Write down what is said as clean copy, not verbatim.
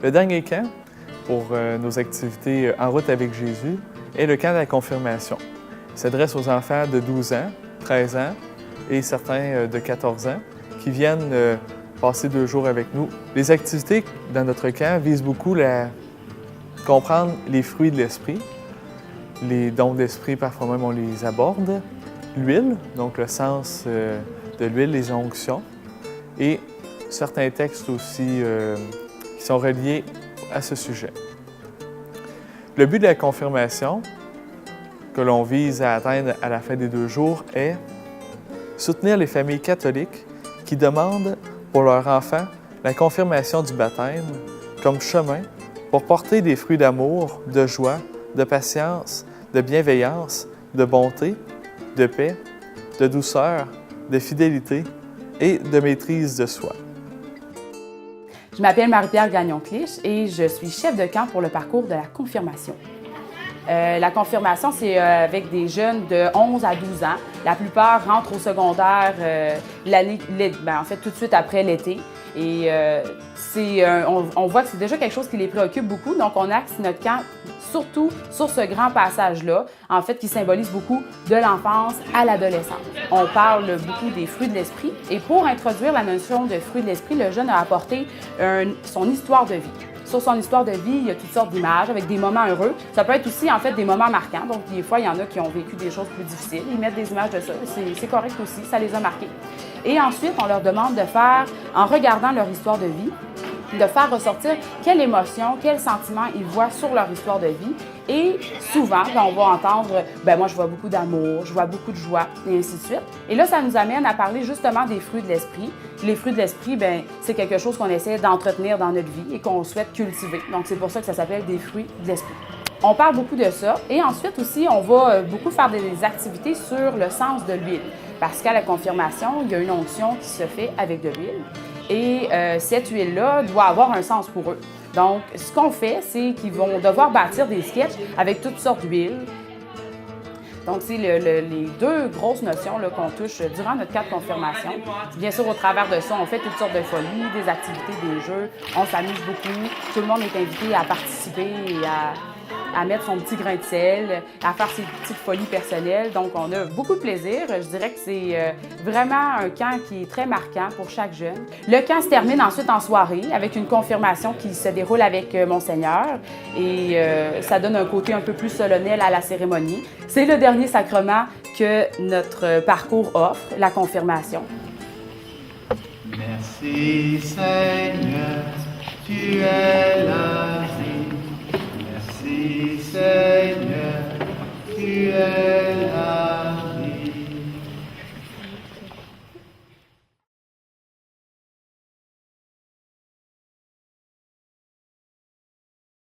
Le dernier camp pour nos activités en route avec Jésus est le camp de la confirmation. Il s'adresse aux enfants de 12 ans, 13 ans et certains de 14 ans qui viennent passer 2 jours avec nous. Les activités dans notre camp visent beaucoup à comprendre les fruits de l'esprit. Les dons d'esprit, parfois même, on les aborde. L'huile, donc le sens de l'huile, les onctions. Et certains textes aussi qui sont reliés à ce sujet. Le but de la confirmation que l'on vise à atteindre à la fin des 2 jours est soutenir les familles catholiques qui demandent pour leurs enfants la confirmation du baptême comme chemin pour porter des fruits d'amour, de joie, de patience, de bienveillance, de bonté, de paix, de douceur, de fidélité et de maîtrise de soi. Je m'appelle Marie-Pierre Gagnon-Clich et je suis chef de camp pour le parcours de la confirmation. La confirmation, c'est avec des jeunes de 11 à 12 ans. La plupart rentrent au secondaire en fait tout de suite après l'été. Et on voit que c'est déjà quelque chose qui les préoccupe beaucoup. Donc, on axe notre camp surtout sur ce grand passage-là, en fait, qui symbolise beaucoup de l'enfance à l'adolescence. On parle beaucoup des fruits de l'esprit. Et pour introduire la notion de fruits de l'esprit, le jeune a apporté son histoire de vie. Sur son histoire de vie, il y a toutes sortes d'images avec des moments heureux. Ça peut être aussi, en fait, des moments marquants. Donc, des fois, il y en a qui ont vécu des choses plus difficiles. Ils mettent des images de ça. C'est correct aussi. Ça les a marqués. Et ensuite, on leur demande de faire, en regardant leur histoire de vie, de faire ressortir quelle émotion, quel sentiment ils voient sur leur histoire de vie. Et souvent, on va entendre « moi, je vois beaucoup d'amour, je vois beaucoup de joie », et ainsi de suite. Et là, ça nous amène à parler justement des fruits de l'esprit. Les fruits de l'esprit, c'est quelque chose qu'on essaie d'entretenir dans notre vie et qu'on souhaite cultiver. Donc, c'est pour ça que ça s'appelle des fruits de l'esprit. On parle beaucoup de ça. Et ensuite aussi, on va beaucoup faire des activités sur le sens de l'huile. Parce qu'à la confirmation, il y a une onction qui se fait avec de l'huile. Et cette huile-là doit avoir un sens pour eux. Donc, ce qu'on fait, c'est qu'ils vont devoir bâtir des sketchs avec toutes sortes d'huiles. Donc, c'est les 2 grosses notions qu'on touche durant notre camp de confirmation. Bien sûr, au travers de ça, on fait toutes sortes de folies, des activités, des jeux. On s'amuse beaucoup. Tout le monde est invité à participer et à mettre son petit grain de sel, à faire ses petites folies personnelles. Donc, on a beaucoup de plaisir. Je dirais que c'est vraiment un camp qui est très marquant pour chaque jeune. Le camp se termine ensuite en soirée avec une confirmation qui se déroule avec Monseigneur et ça donne un côté un peu plus solennel à la cérémonie. C'est le dernier sacrement que notre parcours offre, la confirmation. Merci Seigneur, tu es la vie. Merci Seigneur, tu es